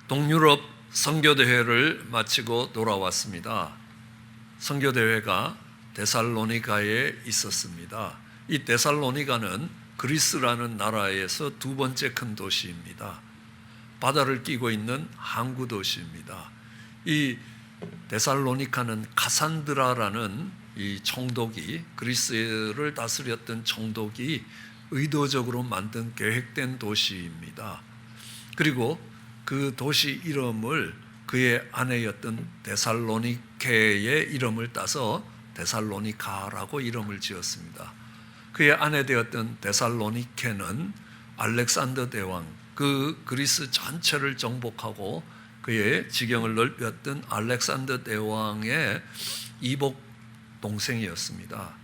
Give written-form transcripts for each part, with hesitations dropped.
동유럽 선교대회를 마치고 돌아왔습니다. 선교대회가 데살로니가에 있었습니다. 이 데살로니가는 그리스라는 나라에서 두 번째 큰 도시입니다. 바다를 끼고 있는 항구 도시입니다. 이 데살로니가는 카산드라라는 이 총독이, 그리스를 다스렸던 총독이 의도적으로 만든 계획된 도시입니다. 그리고 그 도시 이름을 그의 아내였던 데살로니케의 이름을 따서 데살로니가라고 이름을 지었습니다. 그의 아내 되었던 데살로니케는 알렉산더 대왕, 그 그리스 전체를 정복하고 그의 지경을 넓혔던 알렉산더 대왕의 이복 동생이었습니다.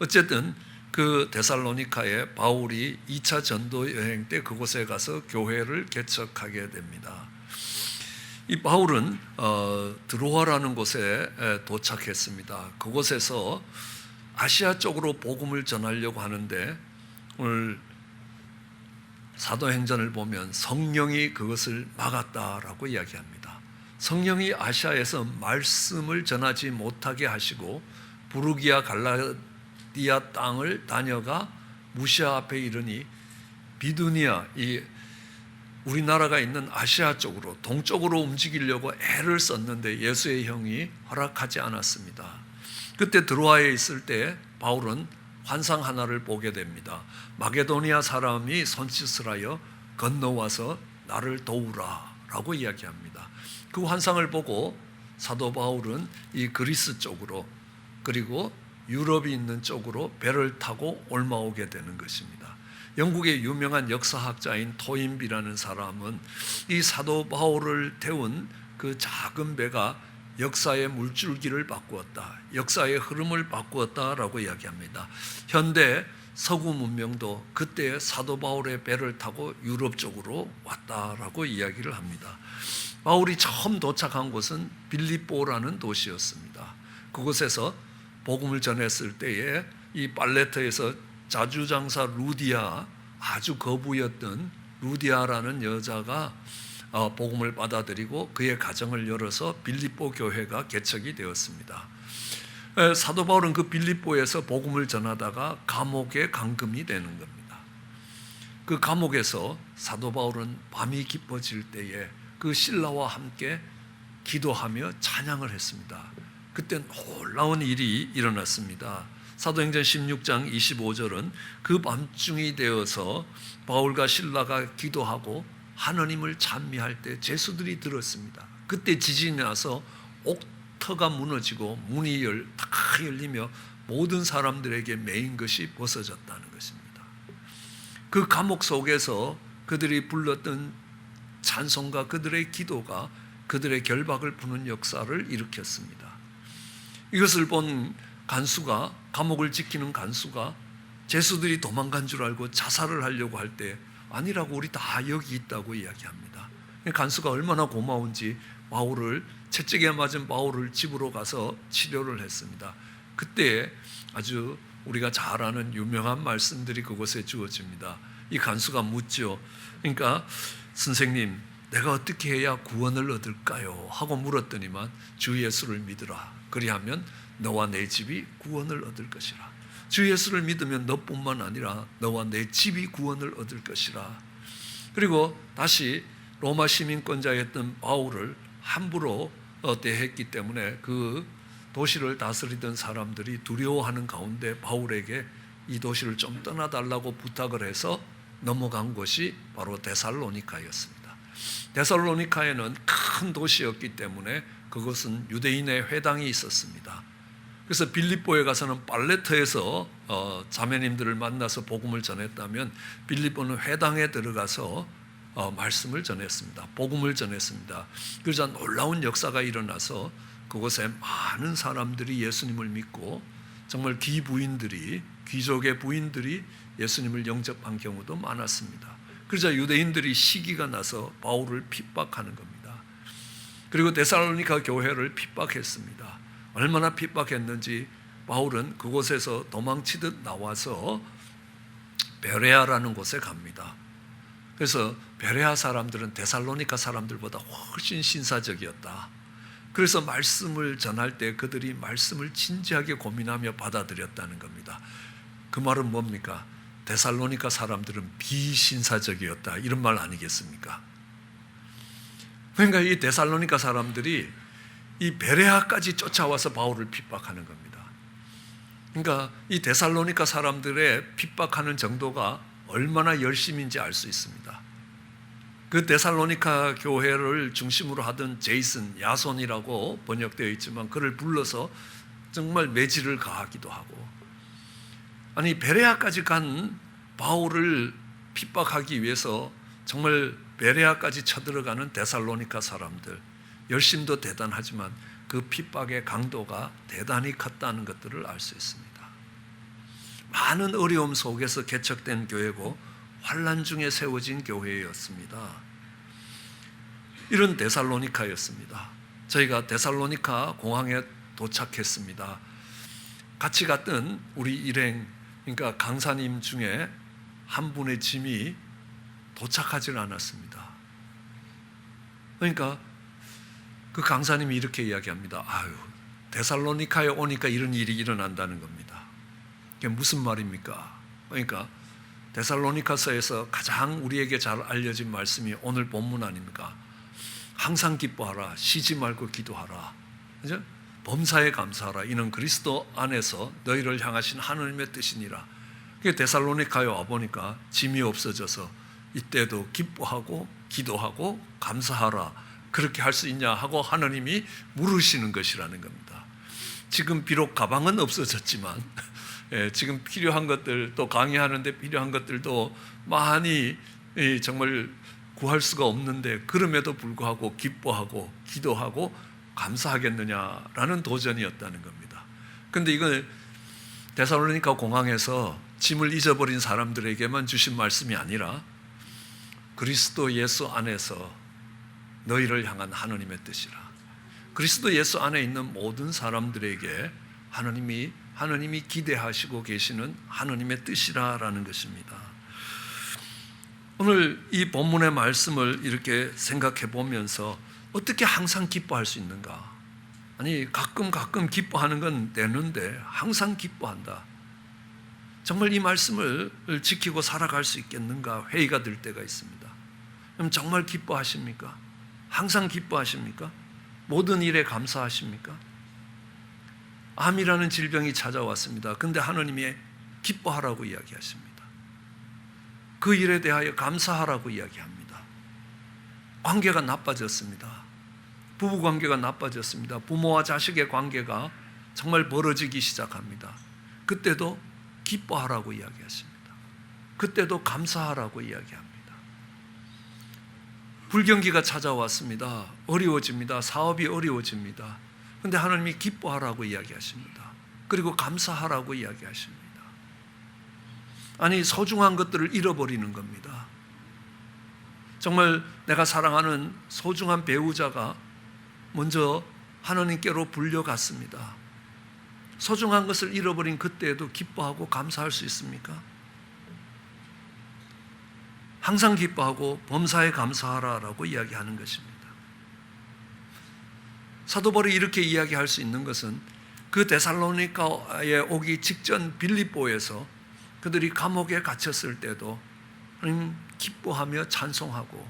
어쨌든 그 데살로니카에 바울이 2차 전도 여행 때 그곳에 가서 교회를 개척하게 됩니다. 이 바울은 드로아라는 곳에 도착했습니다. 그곳에서 아시아 쪽으로 복음을 전하려고 하는데, 오늘 사도행전을 보면 성령이 그것을 막았다라고 이야기합니다. 성령이 아시아에서 말씀을 전하지 못하게 하시고 부르기아 갈라디아 땅을 다녀가 무시아 앞에 이르니 비두니아, 이 우리나라가 있는 아시아 쪽으로, 동쪽으로 움직이려고 애를 썼는데 예수의 형이 허락하지 않았습니다. 그때 드로아에 있을 때 바울은 환상 하나를 보게 됩니다. 마게도니아 사람이 손짓을 하여 건너와서 나를 도우라 라고 이야기합니다. 그 환상을 보고 사도 바울은 이 그리스 쪽으로, 그리고 유럽이 있는 쪽으로 배를 타고 옮아오게 되는 것입니다. 영국의 유명한 역사학자인 토인비라는 사람은 이 사도 바울을 태운 그 작은 배가 역사의 물줄기를 바꾸었다, 역사의 흐름을 바꾸었다라고 이야기합니다. 현대 서구 문명도 그때 사도 바울의 배를 타고 유럽 쪽으로 왔다라고 이야기를 합니다. 바울이 처음 도착한 곳은 빌립보라는 도시였습니다. 그곳에서 복음을 전했을 때에 이 발레트에서 자주장사 루디아, 아주 거부였던 루디아라는 여자가 복음을 받아들이고 그의 가정을 열어서 빌립보 교회가 개척이 되었습니다. 사도 바울은 그 빌립보에서 복음을 전하다가 감옥에 감금이 되는 겁니다. 그 감옥에서 사도 바울은 밤이 깊어질 때에 그 신라와 함께 기도하며 찬양을 했습니다. 그때 놀라운 일이 일어났습니다. 사도행전 16장 25절은 그 밤중이 되어서 바울과 신라가 기도하고 하느님을 찬미할 때 제수들이 들었습니다. 그때 지진이 나서 옥터가 무너지고 문이 다 열리며 모든 사람들에게 매인 것이 벗어졌다는 것입니다. 그 감옥 속에서 그들이 불렀던 찬송과 그들의 기도가 그들의 결박을 푸는 역사를 일으켰습니다. 이것을 본 간수가, 감옥을 지키는 간수가 제수들이 도망간 줄 알고 자살을 하려고 할 때 아니라고, 우리 다 여기 있다고 이야기합니다. 간수가 얼마나 고마운지 바울을, 채찍에 맞은 바울을 집으로 가서 치료를 했습니다. 그때 아주 우리가 잘 아는 유명한 말씀들이 그곳에 주어집니다. 이 간수가 묻죠. 그러니까 선생님, 내가 어떻게 해야 구원을 얻을까요? 하고 물었더니만 주 예수를 믿으라. 그리하면 너와 내 집이 구원을 얻을 것이라. 주 예수를 믿으면 너뿐만 아니라 너와 내 집이 구원을 얻을 것이라. 그리고 다시 로마 시민권자였던 바울을 함부로 대했기 때문에 그 도시를 다스리던 사람들이 두려워하는 가운데 바울에게 이 도시를 좀 떠나달라고 부탁을 해서 넘어간 곳이 바로 데살로니카였습니다. 데살로니카에는 큰 도시였기 때문에 그것은 유대인의 회당이 있었습니다. 그래서 빌립보에 가서는 발레트에서 자매님들을 만나서 복음을 전했다면 빌립보는 회당에 들어가서 말씀을 전했습니다. 복음을 전했습니다. 그러자 놀라운 역사가 일어나서 그곳에 많은 사람들이 예수님을 믿고, 정말 귀부인들이, 귀족의 부인들이 예수님을 영접한 경우도 많았습니다. 그러자 유대인들이 시기가 나서 바울을 핍박하는 겁니다. 그리고 데살로니가 교회를 핍박했습니다. 얼마나 핍박했는지 바울은 그곳에서 도망치듯 나와서 베레아라는 곳에 갑니다. 그래서 베레아 사람들은 데살로니가 사람들보다 훨씬 신사적이었다. 그래서 말씀을 전할 때 그들이 말씀을 진지하게 고민하며 받아들였다는 겁니다. 그 말은 뭡니까? 데살로니가 사람들은 비신사적이었다, 이런 말 아니겠습니까? 그러니까 이 데살로니가 사람들이 이 베레아까지 쫓아와서 바울을 핍박하는 겁니다. 그러니까 이 데살로니가 사람들의 핍박하는 정도가 얼마나 열심인지 알 수 있습니다. 그 데살로니가 교회를 중심으로 하던 제이슨, 야손이라고 번역되어 있지만 그를 불러서 정말 매질을 가하기도 하고, 아니 베레아까지 간 바울을 핍박하기 위해서 정말 베레아까지 쳐들어가는 데살로니가 사람들, 열심도 대단하지만 그 핍박의 강도가 대단히 컸다는 것들을 알 수 있습니다. 많은 어려움 속에서 개척된 교회고 환난 중에 세워진 교회였습니다. 이런 데살로니카였습니다. 저희가 데살로니카 공항에 도착했습니다. 같이 갔던 우리 일행, 그러니까 강사님 중에 한 분의 짐이 도착하지 않았습니다. 그러니까 그 강사님이 이렇게 이야기합니다. 아유, 데살로니카에 오니까 이런 일이 일어난다는 겁니다. 이게 무슨 말입니까? 그러니까 데살로니카서에서 가장 우리에게 잘 알려진 말씀이 오늘 본문 아닙니까? 항상 기뻐하라, 쉬지 말고 기도하라, 그죠? 범사에 감사하라, 이는 그리스도 안에서 너희를 향하신 하나님의 뜻이니라. 데살로니카에 와보니까 짐이 없어져서 이때도 기뻐하고 기도하고 감사하라, 그렇게 할 수 있냐 하고 하나님이 물으시는 것이라는 겁니다. 지금 비록 가방은 없어졌지만 지금 필요한 것들, 또 강의하는데 필요한 것들도 많이 정말 구할 수가 없는데 그럼에도 불구하고 기뻐하고 기도하고 감사하겠느냐라는 도전이었다는 겁니다. 그런데 이건 데살로니가 공항에서 짐을 잊어버린 사람들에게만 주신 말씀이 아니라 그리스도 예수 안에서 너희를 향한 하나님의 뜻이라. 그리스도 예수 안에 있는 모든 사람들에게 하나님이 기대하시고 계시는 하나님의 뜻이라는 것입니다. 오늘 이 본문의 말씀을 이렇게 생각해 보면서 어떻게 항상 기뻐할 수 있는가? 아니 가끔 기뻐하는 건 되는데 항상 기뻐한다. 정말 이 말씀을 지키고 살아갈 수 있겠는가 회의가 들 때가 있습니다. 그럼 정말 기뻐하십니까? 항상 기뻐하십니까? 모든 일에 감사하십니까? 암이라는 질병이 찾아왔습니다. 그런데 하나님이 기뻐하라고 이야기하십니다. 그 일에 대하여 감사하라고 이야기합니다. 관계가 나빠졌습니다. 부부관계가 나빠졌습니다. 부모와 자식의 관계가 정말 벌어지기 시작합니다. 그때도 기뻐하라고 이야기하십니다. 그때도 감사하라고 이야기합니다. 불경기가 찾아왔습니다. 어려워집니다. 사업이 어려워집니다. 그런데 하나님이 기뻐하라고 이야기하십니다. 그리고 감사하라고 이야기하십니다. 아니 소중한 것들을 잃어버리는 겁니다. 정말 내가 사랑하는 소중한 배우자가 먼저 하나님께로 불려갔습니다. 소중한 것을 잃어버린 그때에도 기뻐하고 감사할 수 있습니까? 항상 기뻐하고 범사에 감사하라라고 이야기하는 것입니다. 사도 바울이 이렇게 이야기할 수 있는 것은 그 데살로니가에 오기 직전 빌립보에서 그들이 감옥에 갇혔을 때도 하나님 기뻐하며 찬송하고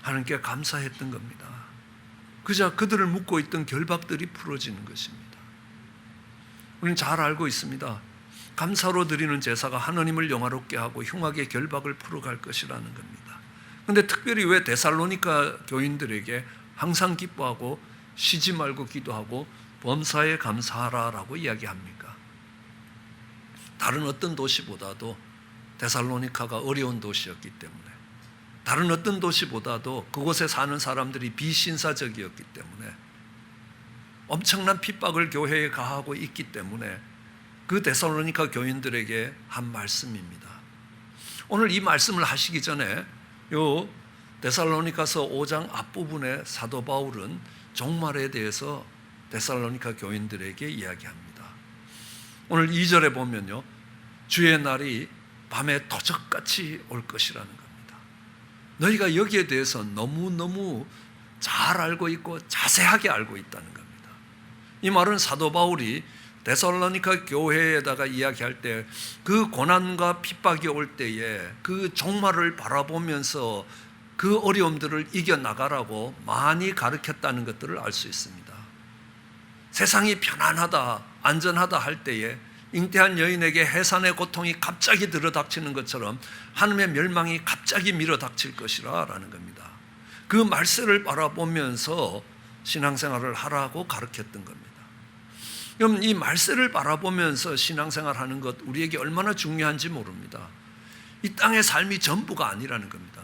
하나님께 감사했던 겁니다. 그저 그들을 묶고 있던 결박들이 풀어지는 것입니다. 우리는 잘 알고 있습니다. 감사로 드리는 제사가 하나님을 영화롭게 하고 흉악의 결박을 풀어갈 것이라는 겁니다. 그런데 특별히 왜 데살로니가 교인들에게 항상 기뻐하고 쉬지 말고 기도하고 범사에 감사하라라고 이야기합니까? 다른 어떤 도시보다도 데살로니카가 어려운 도시였기 때문에, 다른 어떤 도시보다도 그곳에 사는 사람들이 비신사적이었기 때문에, 엄청난 핍박을 교회에 가하고 있기 때문에 그 데살로니가 교인들에게 한 말씀입니다. 오늘 이 말씀을 하시기 전에 요 데살로니가서 5장 앞부분에 사도 바울은 종말에 대해서 데살로니가 교인들에게 이야기합니다. 오늘 2절에 보면요, 주의 날이 밤에 도적같이 올 것이라는 겁니다. 너희가 여기에 대해서 너무너무 잘 알고 있고 자세하게 알고 있다는 겁니다. 이 말은 사도 바울이 데살로니가 교회에다가 이야기할 때 그 고난과 핍박이 올 때에 그 종말을 바라보면서 그 어려움들을 이겨나가라고 많이 가르쳤다는 것들을 알 수 있습니다. 세상이 편안하다, 안전하다 할 때에 잉태한 여인에게 해산의 고통이 갑자기 들어닥치는 것처럼 하나님의 멸망이 갑자기 밀어닥칠 것이라 라는 겁니다. 그 말세를 바라보면서 신앙생활을 하라고 가르쳤던 겁니다. 그럼 이 말세를 바라보면서 신앙생활하는 것 우리에게 얼마나 중요한지 모릅니다. 이 땅의 삶이 전부가 아니라는 겁니다.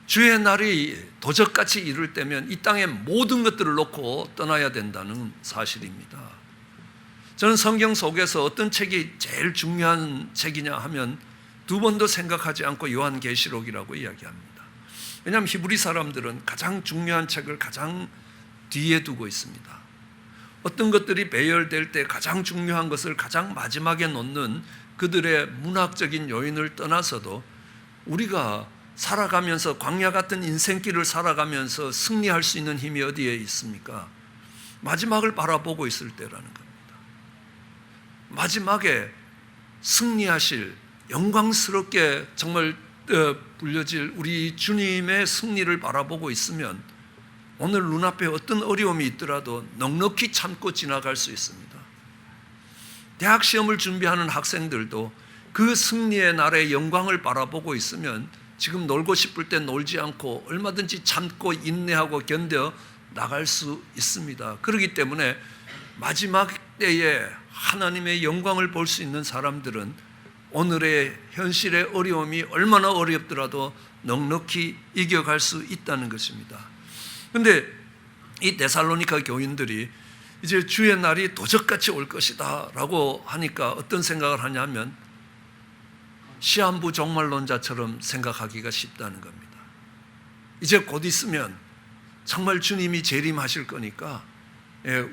주의 날이 도적같이 이룰 때면 이 땅의 모든 것들을 놓고 떠나야 된다는 사실입니다. 저는 성경 속에서 어떤 책이 제일 중요한 책이냐 하면 두 번도 생각하지 않고 요한계시록이라고 이야기합니다. 왜냐하면 히브리 사람들은 가장 중요한 책을 가장 뒤에 두고 있습니다. 어떤 것들이 배열될 때 가장 중요한 것을 가장 마지막에 놓는 그들의 문학적인 요인을 떠나서도 우리가 살아가면서 광야 같은 인생길을 살아가면서 승리할 수 있는 힘이 어디에 있습니까? 마지막을 바라보고 있을 때라는 겁니다. 마지막에 승리하실 영광스럽게 정말 불려질 우리 주님의 승리를 바라보고 있으면 오늘 눈앞에 어떤 어려움이 있더라도 넉넉히 참고 지나갈 수 있습니다. 대학 시험을 준비하는 학생들도 그 승리의 날의 영광을 바라보고 있으면 지금 놀고 싶을 때 놀지 않고 얼마든지 참고 인내하고 견뎌 나갈 수 있습니다. 그렇기 때문에 마지막 때에 하나님의 영광을 볼 수 있는 사람들은 오늘의 현실의 어려움이 얼마나 어렵더라도 넉넉히 이겨갈 수 있다는 것입니다. 그런데 이 데살로니가 교인들이 이제 주의 날이 도적같이 올 것이다 라고 하니까 어떤 생각을 하냐면 시한부 종말론자처럼 생각하기가 쉽다는 겁니다. 이제 곧 있으면 정말 주님이 재림하실 거니까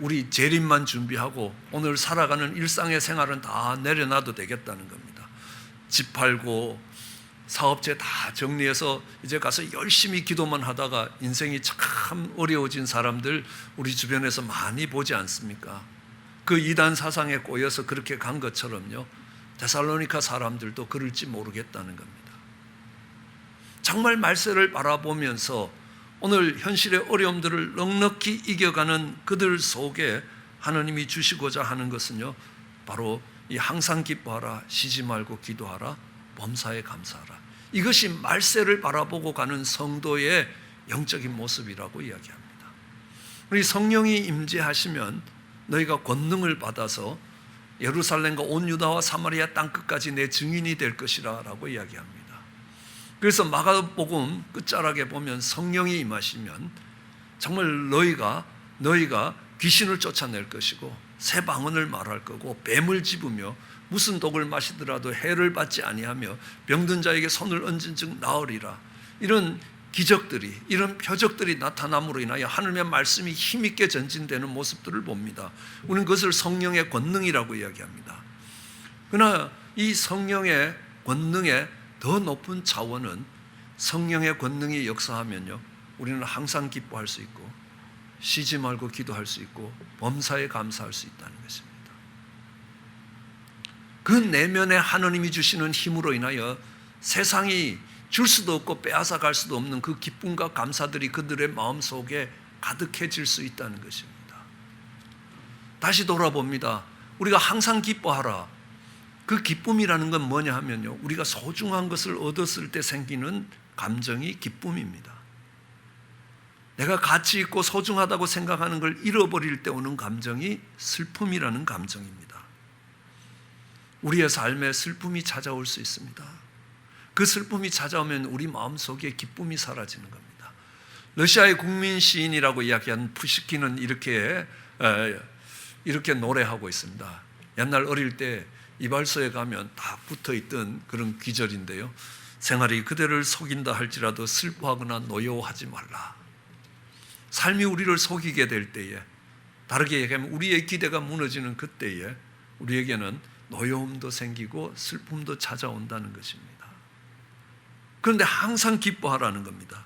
우리 재림만 준비하고 오늘 살아가는 일상의 생활은 다 내려놔도 되겠다는 겁니다. 집 팔고 사업체 다 정리해서 이제 가서 열심히 기도만 하다가 인생이 참 어려워진 사람들 우리 주변에서 많이 보지 않습니까? 그 이단 사상에 꼬여서 그렇게 간 것처럼요, 데살로니가 사람들도 그럴지 모르겠다는 겁니다. 정말 말세를 바라보면서 오늘 현실의 어려움들을 넉넉히 이겨가는 그들 속에 하나님이 주시고자 하는 것은요, 바로 이 항상 기뻐하라, 쉬지 말고 기도하라, 범사에 감사하라. 이것이 말세를 바라보고 가는 성도의 영적인 모습이라고 이야기합니다. 우리 성령이 임재하시면 너희가 권능을 받아서 예루살렘과 온 유다와 사마리아 땅끝까지 내 증인이 될 것이라 라고 이야기합니다. 그래서 마가복음 끝자락에 보면 성령이 임하시면 정말 너희가 귀신을 쫓아낼 것이고 새 방언을 말할 거고 뱀을 집으며 무슨 독을 마시더라도 해를 받지 아니하며 병든 자에게 손을 얹은 즉 나으리라. 이런 기적들이, 이런 표적들이 나타남으로 인하여 하나님의 말씀이 힘있게 전진되는 모습들을 봅니다. 우리는 그것을 성령의 권능이라고 이야기합니다. 그러나 이 성령의 권능의 더 높은 차원은 성령의 권능이 역사하면요, 우리는 항상 기뻐할 수 있고 쉬지 말고 기도할 수 있고 범사에 감사할 수 있다는 것입니다. 그 내면에 하나님이 주시는 힘으로 인하여 세상이 줄 수도 없고 빼앗아 갈 수도 없는 그 기쁨과 감사들이 그들의 마음속에 가득해질 수 있다는 것입니다. 다시 돌아봅니다. 우리가 항상 기뻐하라. 그 기쁨이라는 건 뭐냐 하면요, 우리가 소중한 것을 얻었을 때 생기는 감정이 기쁨입니다. 내가 가치 있고 소중하다고 생각하는 걸 잃어버릴 때 오는 감정이 슬픔이라는 감정입니다. 우리의 삶에 슬픔이 찾아올 수 있습니다. 그 슬픔이 찾아오면 우리 마음속에 기쁨이 사라지는 겁니다. 러시아의 국민 시인이라고 이야기하는 푸시킨은 이렇게 노래하고 있습니다. 옛날 어릴 때 이발소에 가면 다 붙어있던 그런 귀절인데요, 생활이 그대를 속인다 할지라도 슬퍼하거나 노여워하지 말라. 삶이 우리를 속이게 될 때에, 다르게 얘기하면 우리의 기대가 무너지는 그때에 우리에게는 노여움도 생기고 슬픔도 찾아온다는 것입니다. 그런데 항상 기뻐하라는 겁니다.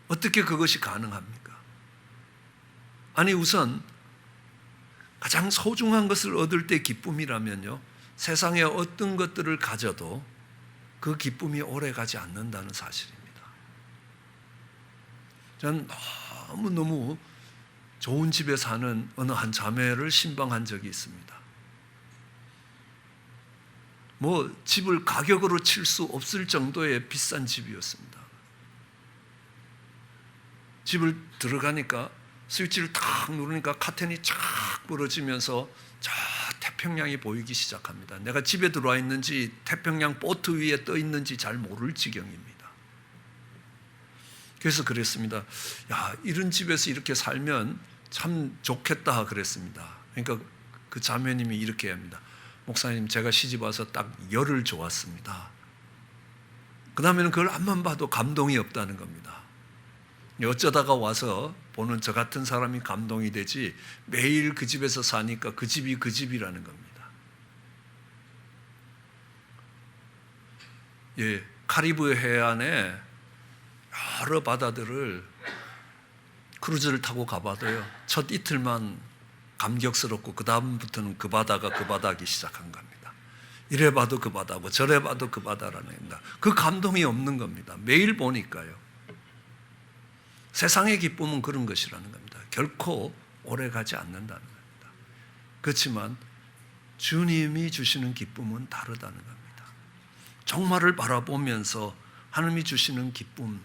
어떻게 그것이 가능합니까? 아니, 우선 가장 소중한 것을 얻을 때 기쁨이라면요, 세상에 어떤 것들을 가져도 그 기쁨이 오래가지 않는다는 사실입니다. 저는 너무너무 좋은 집에 사는 어느 한 자매를 신방한 적이 있습니다. 집을 가격으로 칠 수 없을 정도의 비싼 집이었습니다. 집을 들어가니까 스위치를 탁 누르니까 카텐이 쫙 벌어지면서 저 태평양이 보이기 시작합니다. 내가 집에 들어와 있는지 태평양 보트 위에 떠 있는지 잘 모를 지경입니다. 그래서 그랬습니다. 야, 이런 집에서 이렇게 살면 참 좋겠다 그랬습니다. 그러니까 그 자매님이 이렇게 합니다. 목사님, 제가 시집 와서 딱 열흘 좋았습니다. 그 다음에는 그걸 앞만 봐도 감동이 없다는 겁니다. 어쩌다가 와서 보는 저 같은 사람이 감동이 되지, 매일 그 집에서 사니까 그 집이 그 집이라는 겁니다. 예, 카리브 해안에 여러 바다들을 크루즈를 타고 가봐도요, 첫 이틀만 감격스럽고 그 다음부터는 그 바다가 그 바다기 시작한 겁니다. 이래 봐도 그 바다고 저래 봐도 그 바다라는 겁니다. 그 감동이 없는 겁니다. 매일 보니까요. 세상의 기쁨은 그런 것이라는 겁니다. 결코 오래가지 않는다는 겁니다. 그렇지만 주님이 주시는 기쁨은 다르다는 겁니다. 종말을 바라보면서 하나님이 주시는 기쁨,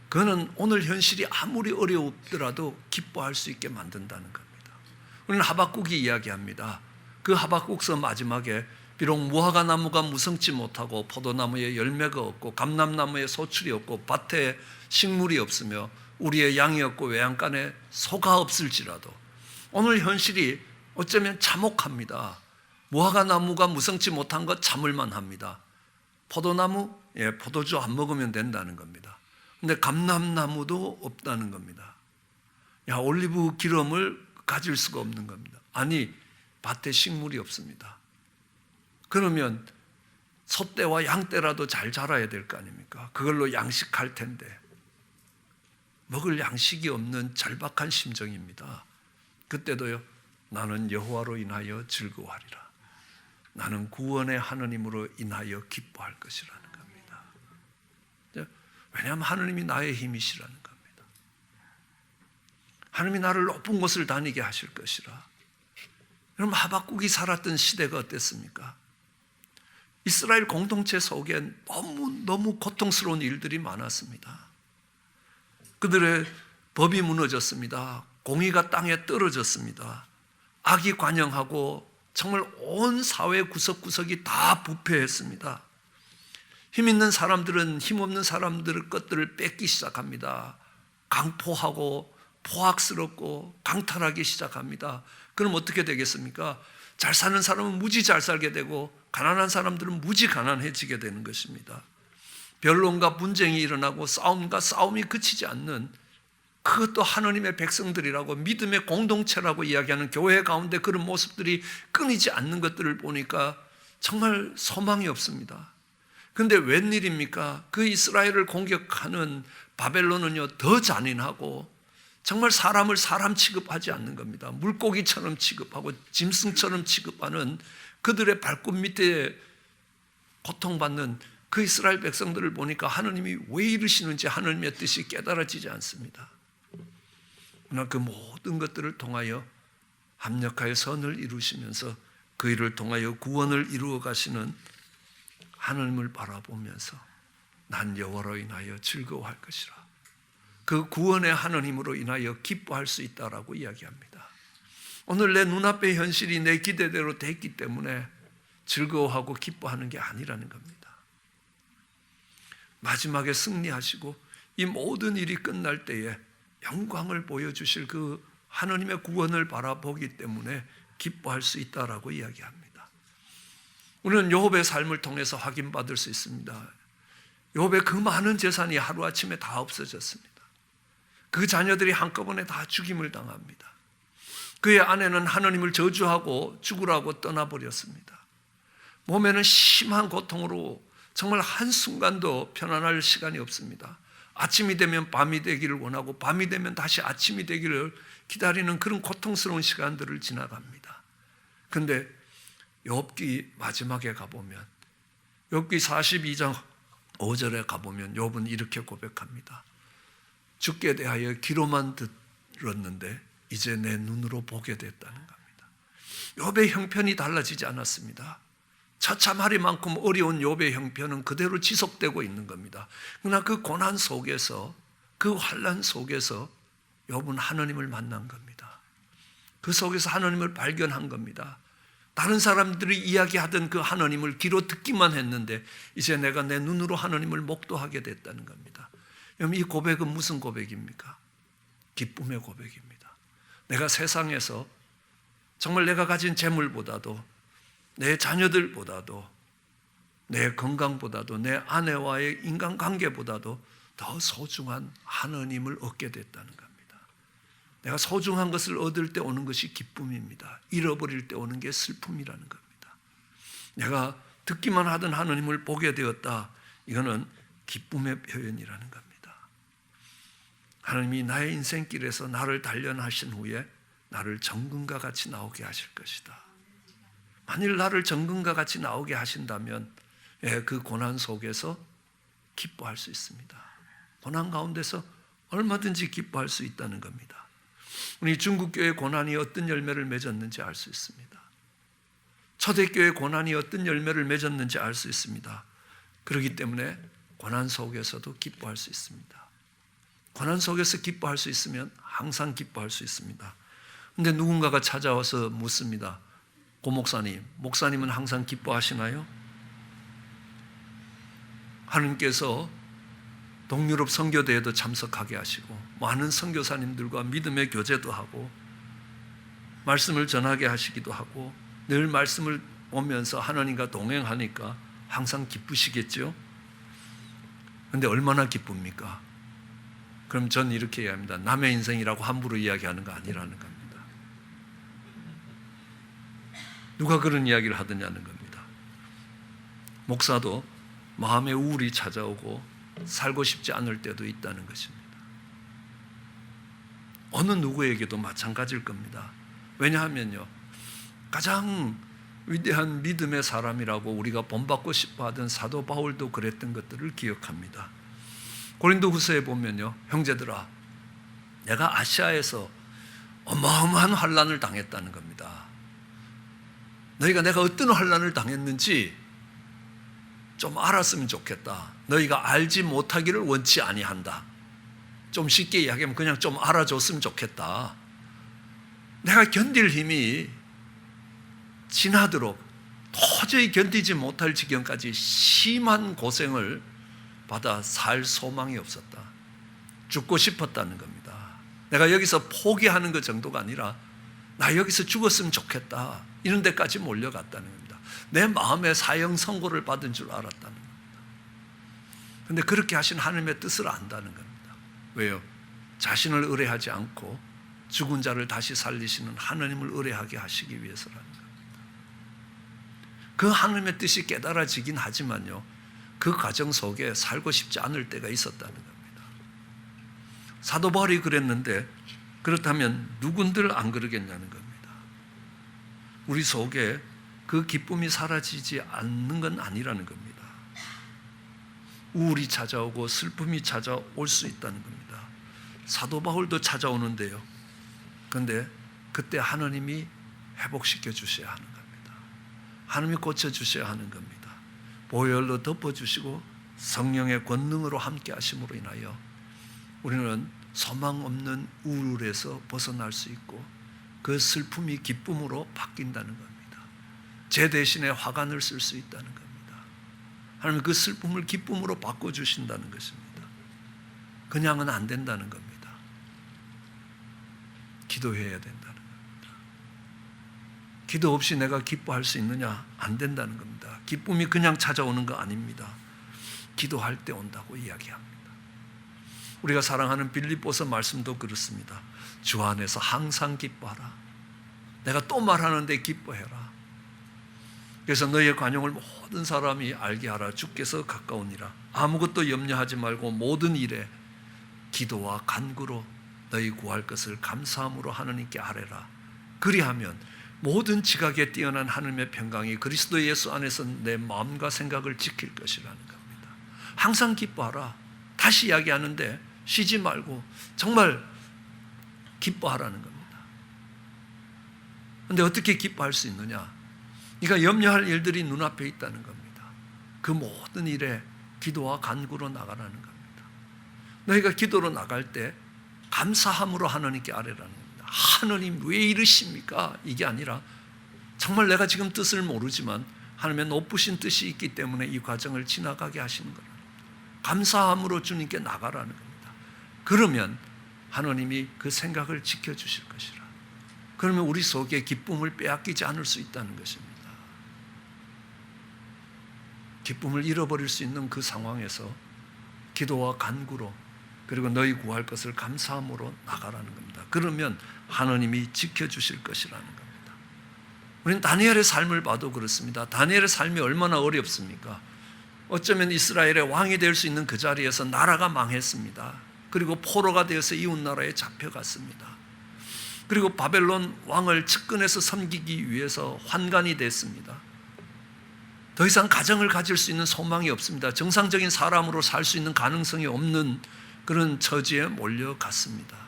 그거는 오늘 현실이 아무리 어려우더라도 기뻐할 수 있게 만든다는 겁니다. 우리는 하박국이 이야기합니다. 그 하박국서 마지막에 비록 무화과 나무가 무성치 못하고 포도나무에 열매가 없고 감람나무에 소출이 없고 밭에 식물이 없으며 우리의 양이 없고 외양간에 소가 없을지라도, 오늘 현실이 어쩌면 참혹합니다. 무화과 나무가 무성치 못한 것 참을만 합니다. 포도나무, 포도주 안 먹으면 된다는 겁니다. 근데 감람나무도 없다는 겁니다. 올리브 기름을 가질 수가 없는 겁니다. 아니, 밭에 식물이 없습니다. 그러면 소떼와 양떼라도 잘 자라야 될 거 아닙니까? 그걸로 양식할 텐데 먹을 양식이 없는 절박한 심정입니다. 그때도요, 나는 여호와로 인하여 즐거워하리라. 나는 구원의 하느님으로 인하여 기뻐할 것이라는 겁니다. 왜냐하면 하느님이 나의 힘이시라는 겁니다. 하느님이 나를 높은 곳을 다니게 하실 것이라. 여러분, 하박국이 살았던 시대가 어땠습니까? 이스라엘 공동체 속에 너무 고통스러운 일들이 많았습니다. 그들의 법이 무너졌습니다. 공의가 땅에 떨어졌습니다. 악이 관영하고 정말 온 사회 구석구석이 다 부패했습니다. 힘 있는 사람들은 힘없는 사람들의 것들을 뺏기 시작합니다. 강포하고 포악스럽고 강탈하기 시작합니다. 그럼 어떻게 되겠습니까? 잘 사는 사람은 무지 잘 살게 되고 가난한 사람들은 무지 가난해지게 되는 것입니다. 변론과 분쟁이 일어나고 싸움과 싸움이 그치지 않는, 그것도 하나님의 백성들이라고 믿음의 공동체라고 이야기하는 교회 가운데 그런 모습들이 끊이지 않는 것들을 보니까 정말 소망이 없습니다. 그런데 웬일입니까? 그 이스라엘을 공격하는 바벨론은요, 더 잔인하고 정말 사람을 사람 취급하지 않는 겁니다. 물고기처럼 취급하고 짐승처럼 취급하는, 그들의 발굽 밑에 고통받는 그 이스라엘 백성들을 보니까 하나님이 왜 이러시는지 하나님의 뜻이 깨달아지지 않습니다. 그러나 그 모든 것들을 통하여 합력하여 선을 이루시면서 그 일을 통하여 구원을 이루어 가시는 하나님을 바라보면서 난 여호와로 인하여 즐거워할 것이라. 그 구원의 하나님으로 인하여 기뻐할 수 있다라고 이야기합니다. 오늘 내 눈앞의 현실이 내 기대대로 됐기 때문에 즐거워하고 기뻐하는 게 아니라는 겁니다. 마지막에 승리하시고 이 모든 일이 끝날 때에 영광을 보여주실 그 하나님의 구원을 바라보기 때문에 기뻐할 수 있다라고 이야기합니다. 우리는 욥의 삶을 통해서 확인받을 수 있습니다. 욥의 그 많은 재산이 하루아침에 다 없어졌습니다. 그 자녀들이 한꺼번에 다 죽임을 당합니다. 그의 아내는 하나님을 저주하고 죽으라고 떠나버렸습니다. 몸에는 심한 고통으로 정말 한순간도 편안할 시간이 없습니다. 아침이 되면 밤이 되기를 원하고 밤이 되면 다시 아침이 되기를 기다리는 그런 고통스러운 시간들을 지나갑니다. 그런데 욥기 마지막에 가보면, 욥기 42장 5절에 가보면 욥은 이렇게 고백합니다. 주께 대하여 귀로만 들었는데 이제 내 눈으로 보게 됐다는 겁니다. 욥의 형편이 달라지지 않았습니다. 처참하리만큼 어려운 욥의 형편은 그대로 지속되고 있는 겁니다. 그러나 그 고난 속에서, 그 환난 속에서 욥은 하나님을 만난 겁니다. 그 속에서 하나님을 발견한 겁니다. 다른 사람들이 이야기하던 그 하나님을 귀로 듣기만 했는데 이제 내가 내 눈으로 하나님을 목도하게 됐다는 겁니다. 여러분, 이 고백은 무슨 고백입니까? 기쁨의 고백입니다. 내가 세상에서 정말 내가 가진 재물보다도, 내 자녀들보다도, 내 건강보다도, 내 아내와의 인간관계보다도 더 소중한 하나님을 얻게 됐다는 겁니다. 내가 소중한 것을 얻을 때 오는 것이 기쁨입니다. 잃어버릴 때 오는 게 슬픔이라는 겁니다. 내가 듣기만 하던 하나님을 보게 되었다. 이거는 기쁨의 표현이라는 겁니다. 하나님이 나의 인생길에서 나를 단련하신 후에 나를 정금과 같이 나오게 하실 것이다. 만일 나를 정금과 같이 나오게 하신다면 그 고난 속에서 기뻐할 수 있습니다. 고난 가운데서 얼마든지 기뻐할 수 있다는 겁니다. 우리 중국교회 고난이 어떤 열매를 맺었는지 알 수 있습니다. 초대교회 고난이 어떤 열매를 맺었는지 알 수 있습니다. 그렇기 때문에 고난 속에서도 기뻐할 수 있습니다. 고난 속에서 기뻐할 수 있으면 항상 기뻐할 수 있습니다. 그런데 누군가가 찾아와서 묻습니다. 고 목사님, 목사님은 항상 기뻐하시나요? 하나님께서 동유럽 선교대회도 참석하게 하시고 많은 선교사님들과 믿음의 교제도 하고 말씀을 전하게 하시기도 하고 늘 말씀을 보면서 하나님과 동행하니까 항상 기쁘시겠죠? 그런데 얼마나 기쁩니까? 그럼 전 이렇게 이야기합니다. 남의 인생이라고 함부로 이야기하는 거 아니라는 겁니다. 누가 그런 이야기를 하느냐는 겁니다. 목사도 마음의 우울이 찾아오고 살고 싶지 않을 때도 있다는 것입니다. 어느 누구에게도 마찬가지일 겁니다. 왜냐하면요, 가장 위대한 믿음의 사람이라고 우리가 본받고 싶어 하던 사도 바울도 그랬던 것들을 기억합니다. 고린도후서에 보면요, 형제들아, 내가 아시아에서 어마어마한 환난을 당했다는 겁니다. 너희가 내가 어떤 환난을 당했는지 좀 알았으면 좋겠다. 너희가 알지 못하기를 원치 아니한다. 좀 쉽게 이야기하면 그냥 좀 알아줬으면 좋겠다. 내가 견딜 힘이 지나도록 도저히 견디지 못할 지경까지 심한 고생을 받아 살 소망이 없었다. 죽고 싶었다는 겁니다. 내가 여기서 포기하는 것 정도가 아니라 나 여기서 죽었으면 좋겠다. 이런 데까지 몰려갔다는 겁니다. 내 마음에 사형 선고를 받은 줄 알았다는 겁니다. 그런데 그렇게 하신 하나님의 뜻을 안다는 겁니다. 왜요? 자신을 의뢰하지 않고 죽은 자를 다시 살리시는 하나님을 의뢰하게 하시기 위해서라는 겁니다. 그 하나님의 뜻이 깨달아지긴 하지만요, 그 과정 속에 살고 싶지 않을 때가 있었다는 겁니다. 사도 바울이 그랬는데 그렇다면 누군들 안 그러겠냐는 겁니다. 우리 속에 그 기쁨이 사라지지 않는 건 아니라는 겁니다. 우울이 찾아오고 슬픔이 찾아올 수 있다는 겁니다. 사도 바울도 찾아오는데요, 그런데 그때 하나님이 회복시켜 주셔야 하는 겁니다. 하나님이 고쳐주셔야 하는 겁니다. 보혈로 덮어주시고 성령의 권능으로 함께 하심으로 인하여 우리는 소망 없는 우울에서 벗어날 수 있고 그 슬픔이 기쁨으로 바뀐다는 겁니다. 제 대신에 화관을 쓸 수 있다는 겁니다. 하나님 그 슬픔을 기쁨으로 바꿔주신다는 것입니다. 그냥은 안 된다는 겁니다. 기도해야 된다는 겁니다. 기도 없이 내가 기뻐할 수 있느냐? 안 된다는 겁니다. 기쁨이 그냥 찾아오는 거 아닙니다. 기도할 때 온다고 이야기합니다. 우리가 사랑하는 빌립보서 말씀도 그렇습니다. 주 안에서 항상 기뻐하라. 내가 또 말하는데 기뻐해라. 그래서 너희의 관용을 모든 사람이 알게 하라. 주께서 가까우니라. 아무것도 염려하지 말고 모든 일에 기도와 간구로 너희 구할 것을 감사함으로 하나님께 아뢰라. 그리하면 모든 지각에 뛰어난 하나님의 평강이 그리스도 예수 안에서 내 마음과 생각을 지킬 것이라는 겁니다. 항상 기뻐하라. 다시 이야기하는데 쉬지 말고 정말 기뻐하라는 겁니다. 그런데 어떻게 기뻐할 수 있느냐? 네가 염려할 일들이 눈앞에 있다는 겁니다. 그 모든 일에 기도와 간구로 나가라는 겁니다. 너희가 기도로 나갈 때 감사함으로 하나님께 아뢰라는 겁니다. 하나님 왜 이러십니까? 이게 아니라 정말 내가 지금 뜻을 모르지만 하나님의 높으신 뜻이 있기 때문에 이 과정을 지나가게 하시는 거예요. 감사함으로 주님께 나가라는 겁니다. 그러면 하나님이 그 생각을 지켜주실 것이라. 그러면 우리 속에 기쁨을 빼앗기지 않을 수 있다는 것입니다. 기쁨을 잃어버릴 수 있는 그 상황에서 기도와 간구로 그리고 너희 구할 것을 감사함으로 나가라는 겁니다. 그러면 하나님이 지켜주실 것이라는 겁니다. 우리는 다니엘의 삶을 봐도 그렇습니다. 다니엘의 삶이 얼마나 어렵습니까? 어쩌면 이스라엘의 왕이 될 수 있는 그 자리에서 나라가 망했습니다. 그리고 포로가 되어서 이웃나라에 잡혀갔습니다. 그리고 바벨론 왕을 측근해서 섬기기 위해서 환관이 됐습니다. 더 이상 가정을 가질 수 있는 소망이 없습니다. 정상적인 사람으로 살 수 있는 가능성이 없는 그런 처지에 몰려갔습니다.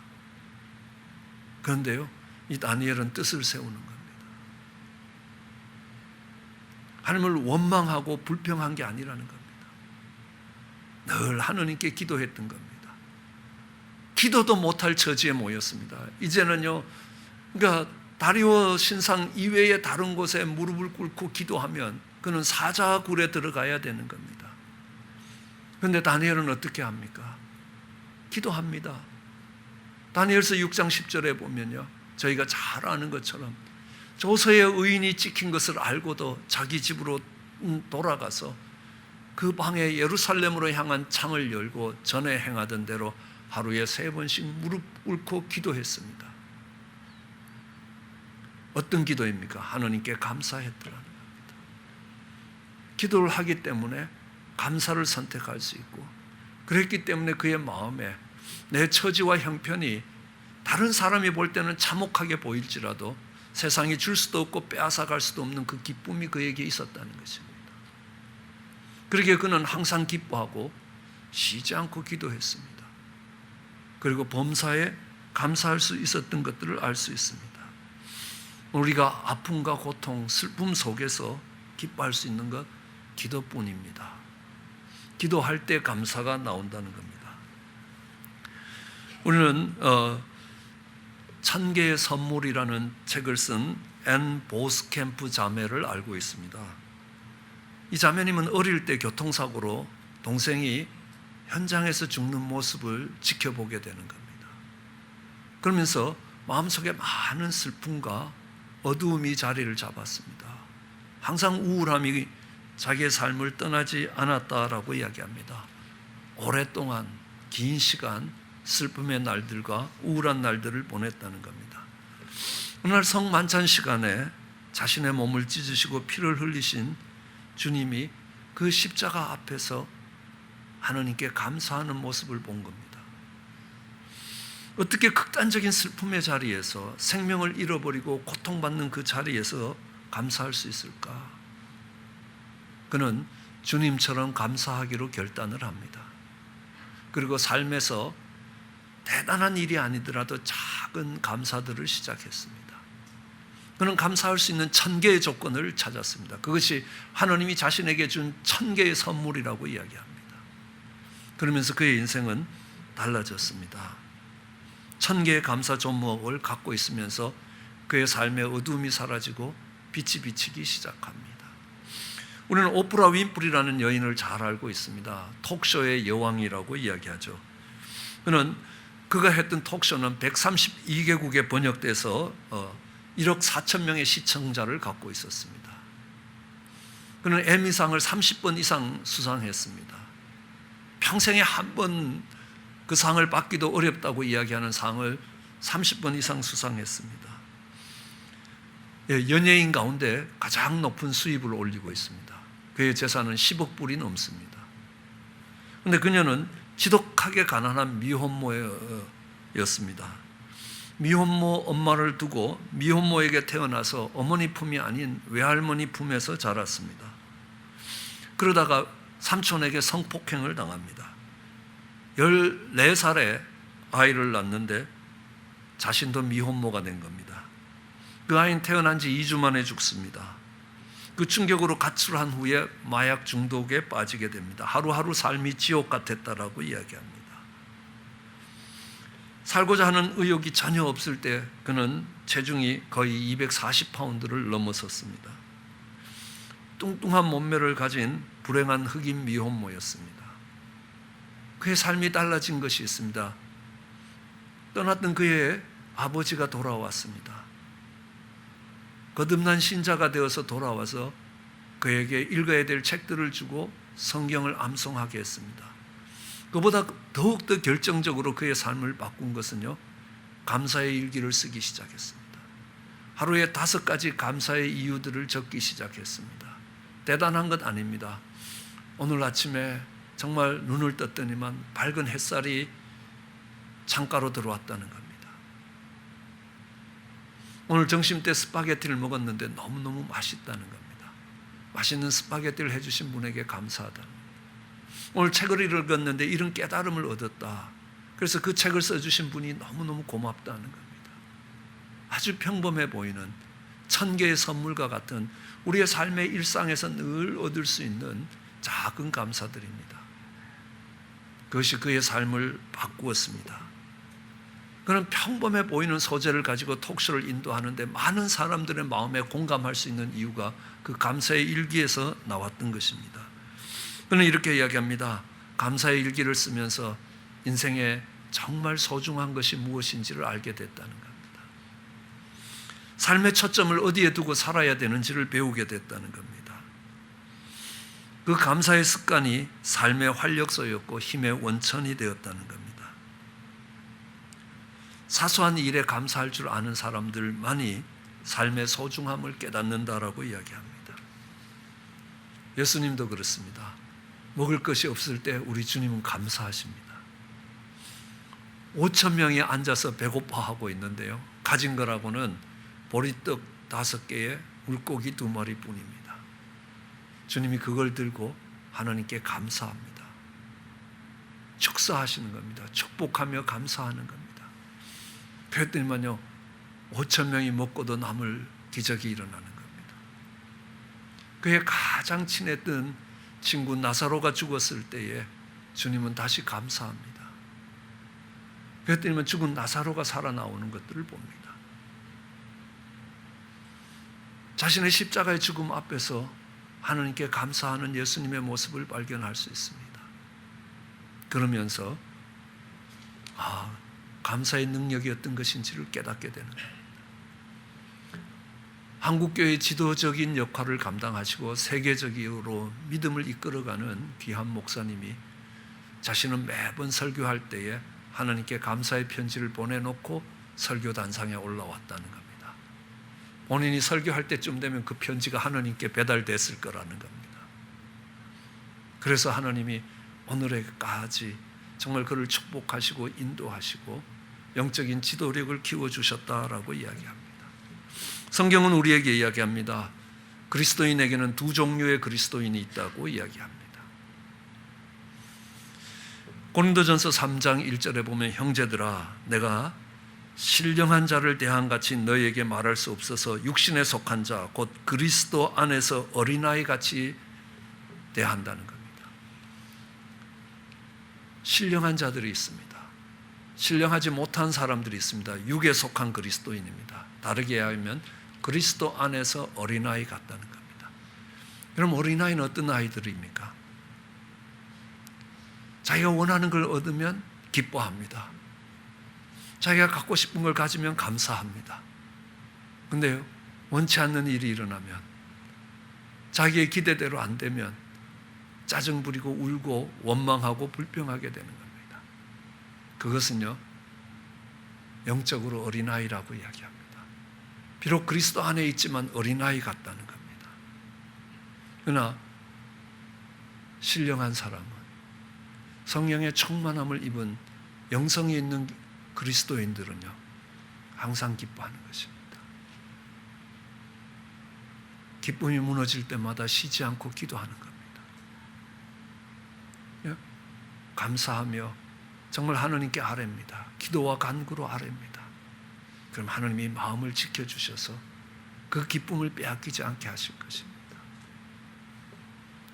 그런데요, 이 다니엘은 뜻을 세우는 겁니다. 하나님을 원망하고 불평한 게 아니라는 겁니다. 늘 하나님께 기도했던 겁니다. 기도도 못할 처지에 모였습니다. 이제는요, 그러니까 다리오 신상 이외의 다른 곳에 무릎을 꿇고 기도하면 그는 사자굴에 들어가야 되는 겁니다. 그런데 다니엘은 어떻게 합니까? 기도합니다. 다니엘서 6장 10절에 보면요, 저희가 잘 아는 것처럼 조서의 의인이 찍힌 것을 알고도 자기 집으로 돌아가서 그 방에 예루살렘으로 향한 창을 열고 전에 행하던 대로 하루에 3번씩 무릎 꿇고 기도했습니다. 어떤 기도입니까? 하나님께 감사했더라는 겁니다. 기도를 하기 때문에 감사를 선택할 수 있고, 그랬기 때문에 그의 마음에 내 처지와 형편이 다른 사람이 볼 때는 참혹하게 보일지라도 세상이 줄 수도 없고 빼앗아갈 수도 없는 그 기쁨이 그에게 있었다는 것입니다. 그러기에 그는 항상 기뻐하고 쉬지 않고 기도했습니다. 그리고 범사에 감사할 수 있었던 것들을 알 수 있습니다. 우리가 아픔과 고통, 슬픔 속에서 기뻐할 수 있는 것 기도뿐입니다. 기도할 때 감사가 나온다는 겁니다. 우리는 1000개의 선물이라는 책을 쓴 앤 보스캠프 자매를 알고 있습니다. 이 자매님은 어릴 때 교통사고로 동생이 현장에서 죽는 모습을 지켜보게 되는 겁니다. 그러면서 마음속에 많은 슬픔과 어두움이 자리를 잡았습니다. 항상 우울함이 자기의 삶을 떠나지 않았다라고 이야기합니다. 오랫동안 긴 시간 슬픔의 날들과 우울한 날들을 보냈다는 겁니다. 어느 날 성만찬 시간에 자신의 몸을 찢으시고 피를 흘리신 주님이 그 십자가 앞에서 하나님께 감사하는 모습을 본 겁니다. 어떻게 극단적인 슬픔의 자리에서 생명을 잃어버리고 고통받는 그 자리에서 감사할 수 있을까? 그는 주님처럼 감사하기로 결단을 합니다. 그리고 삶에서 대단한 일이 아니더라도 작은 감사들을 시작했습니다. 그는 감사할 수 있는 1000개의 조건을 찾았습니다. 그것이 하나님이 자신에게 준 1000개의 선물이라고 이야기합니다. 그러면서 그의 인생은 달라졌습니다. 1000개의 감사 종목을 갖고 있으면서 그의 삶의 어두움이 사라지고 빛이 비치기 시작합니다. 우리는 오프라 윈프리라는 여인을 잘 알고 있습니다. 톡쇼의 여왕이라고 이야기하죠. 그가 했던 톡쇼는 132개국에 번역돼서 1억 4천 명의 시청자를 갖고 있었습니다. 그는 에미상을 30번 이상 수상했습니다. 평생에 한 번 그 상을 받기도 어렵다고 이야기하는 상을 30번 이상 수상했습니다. 연예인 가운데 가장 높은 수입을 올리고 있습니다. 그의 재산은 10억 불이 넘습니다. 그런데 그녀는 지독하게 가난한 미혼모였습니다. 미혼모 엄마를 두고 미혼모에게 태어나서 어머니 품이 아닌 외할머니 품에서 자랐습니다. 그러다가 삼촌에게 성폭행을 당합니다. 14살에 아이를 낳는데 자신도 미혼모가 된 겁니다. 그 아이는 태어난 지 2주 만에 죽습니다. 그 충격으로 가출한 후에 마약 중독에 빠지게 됩니다. 하루하루 삶이 지옥 같았다라고 이야기합니다. 살고자 하는 의욕이 전혀 없을 때 그는 체중이 거의 240파운드를 넘어섰습니다. 뚱뚱한 몸매를 가진 불행한 흑인 미혼모였습니다. 그의 삶이 달라진 것이 있습니다. 떠났던 그의 아버지가 돌아왔습니다. 거듭난 신자가 되어서 돌아와서 그에게 읽어야 될 책들을 주고 성경을 암송하게 했습니다. 그보다 더욱더 결정적으로 그의 삶을 바꾼 것은요, 감사의 일기를 쓰기 시작했습니다. 하루에 5가지 감사의 이유들을 적기 시작했습니다. 대단한 것 아닙니다. 오늘 아침에 정말 눈을 떴더니만 밝은 햇살이 창가로 들어왔다는 겁니다. 오늘 점심때 스파게티를 먹었는데 너무너무 맛있다는 겁니다. 맛있는 스파게티를 해주신 분에게 감사하다는 겁니다. 오늘 책을 읽었는데 이런 깨달음을 얻었다. 그래서 그 책을 써주신 분이 너무너무 고맙다는 겁니다. 아주 평범해 보이는 1000개의 선물과 같은 우리의 삶의 일상에서 늘 얻을 수 있는 작은 감사들입니다. 그것이 그의 삶을 바꾸었습니다. 그는 평범해 보이는 소재를 가지고 톡쇼를 인도하는데 많은 사람들의 마음에 공감할 수 있는 이유가 그 감사의 일기에서 나왔던 것입니다. 그는 이렇게 이야기합니다. 감사의 일기를 쓰면서 인생에 정말 소중한 것이 무엇인지를 알게 됐다는 겁니다. 삶의 초점을 어디에 두고 살아야 되는지를 배우게 됐다는 겁니다. 그 감사의 습관이 삶의 활력소였고 힘의 원천이 되었다는 겁니다. 사소한 일에 감사할 줄 아는 사람들만이 삶의 소중함을 깨닫는다라고 이야기합니다. 예수님도 그렇습니다. 먹을 것이 없을 때 우리 주님은 감사하십니다. 5,000명이 앉아서 배고파하고 있는데요, 가진 거라고는 보리떡 5개에 물고기 2마리 뿐입니다. 주님이 그걸 들고 하나님께 감사합니다. 축사하시는 겁니다. 축복하며 감사하는 겁니다. 그랬더니만요, 5,000명이 먹고도 남을 기적이 일어나는 겁니다. 그의 가장 친했던 친구 나사로가 죽었을 때에 주님은 다시 감사합니다. 그랬더니 죽은 나사로가 살아나오는 것들을 봅니다. 자신의 십자가의 죽음 앞에서 하나님께 감사하는 예수님의 모습을 발견할 수 있습니다. 그러면서 감사의 능력이 어떤 것인지를 깨닫게 되는 겁니다. 한국교회의 지도적인 역할을 감당하시고 세계적으로 믿음을 이끌어가는 귀한 목사님이 자신은 매번 설교할 때에 하나님께 감사의 편지를 보내놓고 설교단상에 올라왔다는 겁니다. 본인이 설교할 때쯤 되면 그 편지가 하나님께 배달됐을 거라는 겁니다. 그래서 하나님이 오늘에까지 정말 그를 축복하시고 인도하시고 영적인 지도력을 키워주셨다라고 이야기합니다. 성경은 우리에게 이야기합니다. 그리스도인에게는 2 종류의 그리스도인이 있다고 이야기합니다. 고린도전서 3장 1절에 보면 형제들아 내가 신령한 자를 대함같이 너희에게 말할 수 없어서 육신에 속한 자 곧 그리스도 안에서 어린아이같이 대한다는 겁니다. 신령한 자들이 있습니다. 신령하지 못한 사람들이 있습니다. 육에 속한 그리스도인입니다. 다르게 하면 그리스도 안에서 어린아이 같다는 겁니다. 그럼 어린아이는 어떤 아이들입니까? 자기가 원하는 걸 얻으면 기뻐합니다. 자기가 갖고 싶은 걸 가지면 감사합니다. 그런데 원치 않는 일이 일어나면, 자기의 기대대로 안 되면 짜증 부리고 울고 원망하고 불평하게 되는 겁니다. 그것은요, 영적으로 어린아이라고 이야기합니다. 비록 그리스도 안에 있지만 어린아이 같다는 겁니다. 그러나 신령한 사람은 성령의 충만함을 입은 영성이 있는 그리스도인들은요, 항상 기뻐하는 것입니다. 기쁨이 무너질 때마다 쉬지 않고 기도하는 겁니다. 감사하며 정말 하나님께 아뢰입니다. 기도와 간구로 아뢰입니다. 그럼 하나님이 마음을 지켜주셔서 그 기쁨을 빼앗기지 않게 하실 것입니다.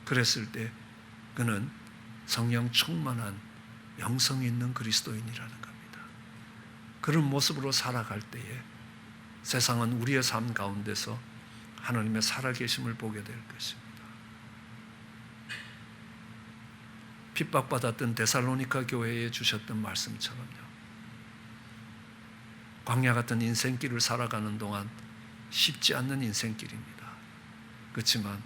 그랬을 때 그는 성령 충만한 영성이 있는 그리스도인이라는 겁니다. 그런 모습으로 살아갈 때에 세상은 우리의 삶 가운데서 하나님의 살아계심을 보게 될 것입니다. 핍박받았던 데살로니가 교회에 주셨던 말씀처럼요, 광야 같은 인생길을 살아가는 동안 쉽지 않는 인생길입니다. 그렇지만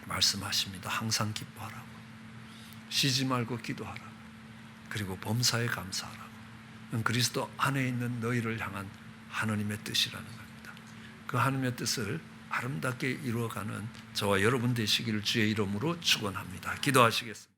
말씀하십니다. 항상 기뻐하라고, 쉬지 말고 기도하라고, 그리고 범사에 감사하라고. 그리스도 안에 있는 너희를 향한 하나님의 뜻이라는 겁니다. 그 하나님의 뜻을 아름답게 이루어가는 저와 여러분 되시기를 주의 이름으로 축원합니다. 기도하시겠습니다.